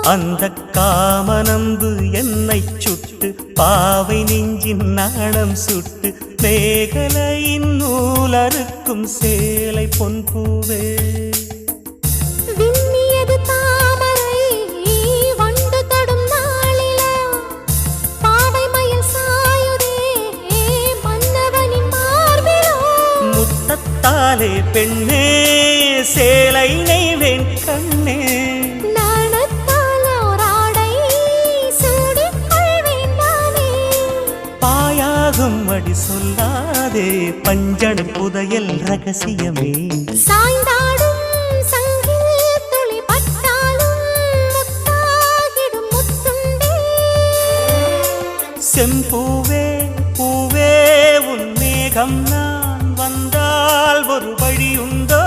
அந்த காமனம்பு என்னை சுட்டு பாவை நெஞ்சின் நாணம் சுட்டு மேகலையின் நூலறுக்கும் சேலை பொன்பூவே முத்தத்தாலே பெண்ணே சேலை நெய்வேன் கண்ணே அடி சொல்லாதே பஞ்சணம் புதையல் ரகசியமே சாய்ந்தாடும் சங்கில் துளி பட்டாலும் முத்தாகிடும் முத்துண்டே செம்பூவே பூவே உன் மேகம் நான் வந்தால் ஒரு வழி உண்டோ